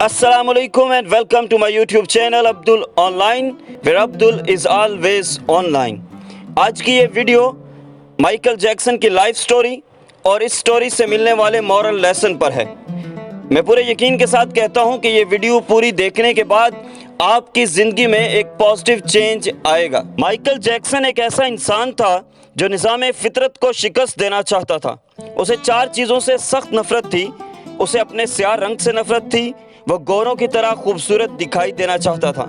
Assalamu alaikum and welcome to my YouTube channel Abdul Online, where Abdul is always online. آج کی یہ video Michael Jackson کی life story اور اس story سے ملنے والے مورل لیسن پر ہے۔ میں پورے یقین کے ساتھ کہتا ہوں کہ یہ ویڈیو پوری دیکھنے کے بعد آپ کی زندگی میں ایک پازیٹیو چینج آئے گا۔ مائیکل جیکسن ایک ایسا انسان تھا جو نظام فطرت کو شکست دینا چاہتا تھا۔ اسے 4 چیزوں سے سخت نفرت تھی۔ اسے اپنے سیاہ رنگ سے نفرت تھی، وہ گوروں کی طرح خوبصورت دکھائی دینا چاہتا تھا۔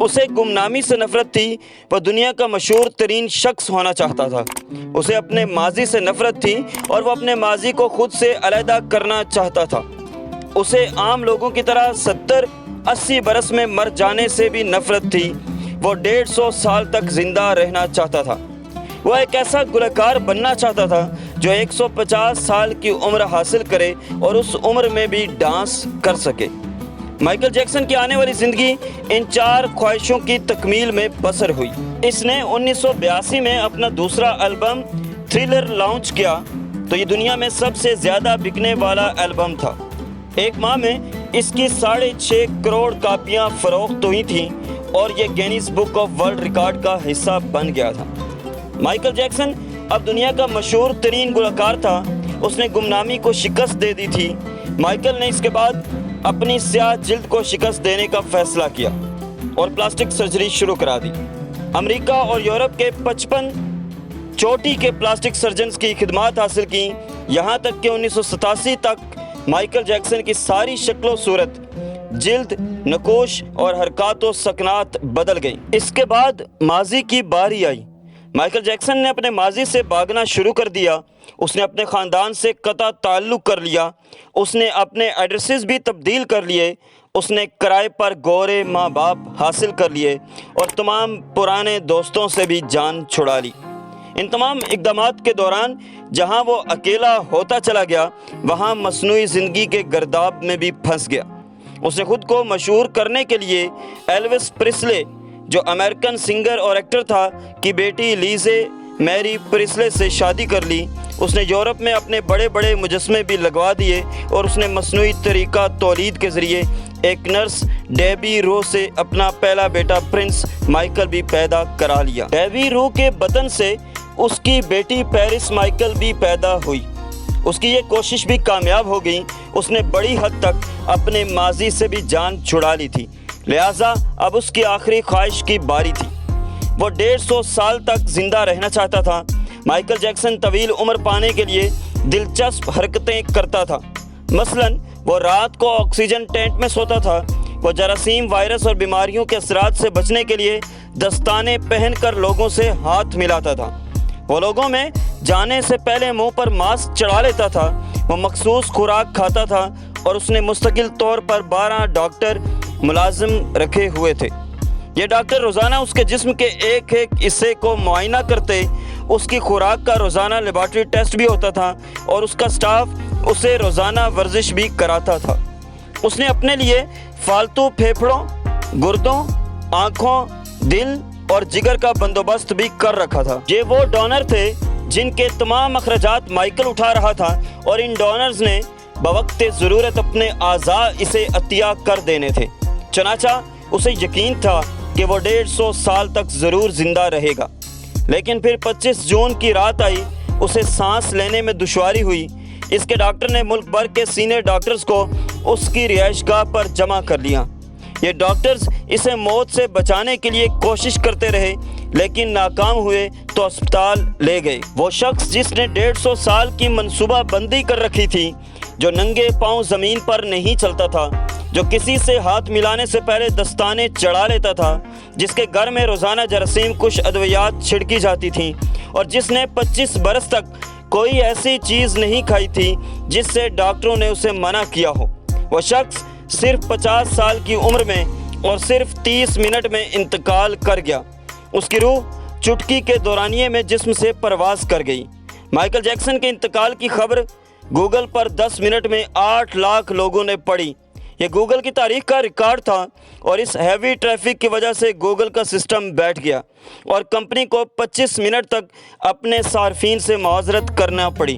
اسے گمنامی سے نفرت تھی، وہ دنیا کا مشہور ترین شخص ہونا چاہتا تھا۔ اسے اپنے ماضی سے نفرت تھی اور وہ اپنے ماضی کو خود سے علیحدہ کرنا چاہتا تھا۔ اسے عام لوگوں کی طرح 70-80 برس میں مر جانے سے بھی نفرت تھی۔ وہ 150 سال تک زندہ رہنا چاہتا تھا۔ وہ ایک ایسا گلوکار بننا چاہتا تھا جو 150 سال کی عمر حاصل کرے اور اس عمر میں بھی ڈانس کر سکے۔ مائیکل جیکسن کی آنے والی زندگی ان 4 خواہشوں کی تکمیل میں بسر ہوئی۔ اس نے 1982 میں اپنا دوسرا البم تھرلر لانچ کیا تو یہ دنیا میں سب سے زیادہ بکنے والا البم تھا۔ ایک ماہ میں اس کی 6.5 کروڑ کاپیاں فروخت ہوئی تھیں اور یہ Guinness book of world record کا حصہ بن گیا تھا۔ مائیکل جیکسن اب دنیا کا مشہور ترین گلوکار تھا۔ اس نے گمنامی کو شکست دے دی تھی۔ مائیکل نے اس کے بعد اپنی سیاہ جلد کو شکست دینے کا فیصلہ کیا اور پلاسٹک سرجری شروع کرا دی۔ امریکہ اور یورپ کے 55 چوٹی کے پلاسٹک سرجنز کی خدمات حاصل کی، یہاں تک کہ 1987 تک مائیکل جیکسن کی ساری شکل و صورت، جلد، نقوش اور حرکات و سکنات بدل گئیں۔ اس کے بعد ماضی کی باری آئی۔ مائیکل جیکسن نے اپنے ماضی سے بھاگنا شروع کر دیا۔ اس نے اپنے خاندان سے قطع تعلق کر لیا۔ اس نے اپنے ایڈریسز بھی تبدیل کر لیے۔ اس نے کرائے پر گورے ماں باپ حاصل کر لیے اور تمام پرانے دوستوں سے بھی جان چھڑا لی۔ ان تمام اقدامات کے دوران جہاں وہ اکیلا ہوتا چلا گیا، وہاں مصنوعی زندگی کے گرداب میں بھی پھنس گیا۔ اس نے خود کو مشہور کرنے کے لیے ایلوس پریسلے، جو امریکن سنگر اور ایکٹر تھا، کی بیٹی لیزے میری پریسلے سے شادی کر لی۔ اس نے یورپ میں اپنے بڑے بڑے مجسمے بھی لگوا دیے اور اس نے مصنوعی طریقہ تولید کے ذریعے ایک نرس ڈیبی رو سے اپنا پہلا بیٹا پرنس مائیکل بھی پیدا کرا لیا۔ ڈیبی رو کے بطن سے اس کی بیٹی پیرس مائیکل بھی پیدا ہوئی۔ اس کی یہ کوشش بھی کامیاب ہو گئی۔ اس نے بڑی حد تک اپنے ماضی سے بھی جان چھڑا لی تھی، لہٰذا اب اس کی آخری خواہش کی باری تھی۔ وہ 150 سال تک زندہ رہنا چاہتا تھا۔ مائیکل جیکسن طویل عمر پانے کے لیے دلچسپ حرکتیں کرتا تھا۔ مثلاً وہ رات کو آکسیجن ٹینٹ میں سوتا تھا۔ وہ جراثیم، وائرس اور بیماریوں کے اثرات سے بچنے کے لیے دستانے پہن کر لوگوں سے ہاتھ ملاتا تھا۔ وہ لوگوں میں جانے سے پہلے منہ پر ماسک چڑھا لیتا تھا۔ وہ مخصوص خوراک کھاتا تھا اور اس نے مستقل طور پر 12 ڈاکٹر ملازم رکھے ہوئے تھے۔ یہ ڈاکٹر روزانہ اس کے جسم کے ایک ایک حصے کو معائنہ کرتے۔ اس کی خوراک کا روزانہ لیبارٹری ٹیسٹ بھی ہوتا تھا اور اس کا سٹاف اسے روزانہ ورزش بھی کراتا تھا۔ اس نے اپنے لیے فالتو پھیپھڑوں، گردوں، آنکھوں، دل اور جگر کا بندوبست بھی کر رکھا تھا۔ یہ وہ ڈونر تھے جن کے تمام اخراجات مائیکل اٹھا رہا تھا اور ان ڈونرز نے بوقت ضرورت اپنے اعضاء اسے عطیہ کر دینے تھے۔ چنانچہ اسے یقین تھا کہ وہ 150 سال تک ضرور زندہ رہے گا۔ لیکن پھر 25 جون کی رات آئی۔ اسے سانس لینے میں دشواری ہوئی۔ اس کے ڈاکٹر نے ملک بھر کے سینئر ڈاکٹرز کو اس کی رہائش گاہ پر جمع کر لیا۔ یہ ڈاکٹرز اسے موت سے بچانے کے لیے کوشش کرتے رہے، لیکن ناکام ہوئے تو اسپتال لے گئے۔ وہ شخص جس نے 150 سال کی منصوبہ بندی کر رکھی تھی، جو ننگے پاؤں زمین پر نہیں چلتا تھا، جو کسی سے ہاتھ ملانے سے پہلے دستانے چڑھا لیتا تھا، جس کے گھر میں روزانہ جراثیم کش ادویات چھڑکی جاتی تھیں اور جس نے 25 برس تک کوئی ایسی چیز نہیں کھائی تھی جس سے ڈاکٹروں نے اسے منع کیا ہو، وہ شخص صرف 50 سال کی عمر میں اور صرف 30 منٹ میں انتقال کر گیا۔ اس کی روح چٹکی کے دورانیے میں جسم سے پرواز کر گئی۔ مائیکل جیکسن کے انتقال کی خبر گوگل پر 10 منٹ میں 8 لاکھ لوگوں نے پڑھی۔ یہ گوگل کی تاریخ کا ریکارڈ تھا اور اس ہیوی ٹریفک کی وجہ سے گوگل کا سسٹم بیٹھ گیا اور کمپنی کو 25 منٹ تک اپنے صارفین سے معذرت کرنا پڑی۔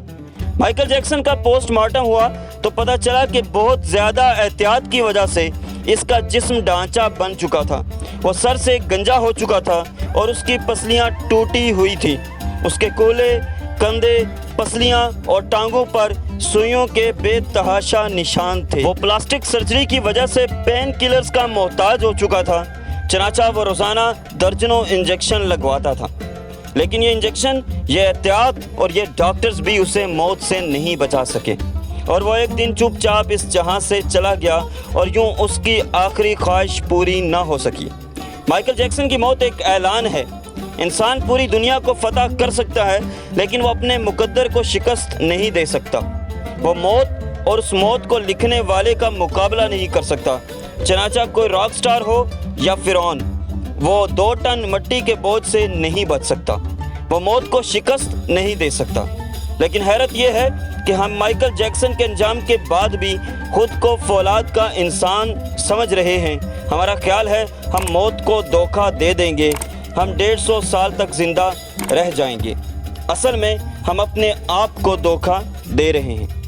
مائیکل جیکسن کا پوسٹ مارٹم ہوا تو پتہ چلا کہ بہت زیادہ احتیاط کی وجہ سے اس کا جسم ڈھانچہ بن چکا تھا۔ وہ سر سے گنجا ہو چکا تھا اور اس کی پسلیاں ٹوٹی ہوئی تھیں۔ اس کے کولے، کندھے، پسلیاں اور ٹانگوں پر سوئیوں کے بے تحاشا نشان تھے۔ وہ پلاسٹک سرجری کی وجہ سے پین کلرز کا محتاج ہو چکا تھا، چنانچہ وہ روزانہ درجنوں انجیکشن لگواتا تھا، لیکن یہ انجیکشن، یہ احتیاط اور یہ ڈاکٹرز بھی اسے موت سے نہیں بچا سکے، اور وہ ایک دن چپ چاپ اس جہاں سے چلا گیا اور یوں اس کی آخری خواہش پوری نہ ہو سکی۔ مائیکل جیکسن کی موت ایک اعلان ہے۔ انسان پوری دنیا کو فتح کر سکتا ہے، لیکن وہ اپنے مقدر کو شکست نہیں دے سکتا۔ وہ موت اور اس موت کو لکھنے والے کا مقابلہ نہیں کر سکتا، چنانچہ کوئی راک سٹار ہو یا فرعون، وہ 2 ٹن مٹی کے بوجھ سے نہیں بچ سکتا، وہ موت کو شکست نہیں دے سکتا۔ لیکن حیرت یہ ہے کہ ہم مائیکل جیکسن کے انجام کے بعد بھی خود کو فولاد کا انسان سمجھ رہے ہیں۔ ہمارا خیال ہے ہم موت کو دھوکہ دے دیں گے، ہم 150 سال تک زندہ رہ جائیں گے۔ اصل میں ہم اپنے آپ کو دھوکہ دے رہے ہیں۔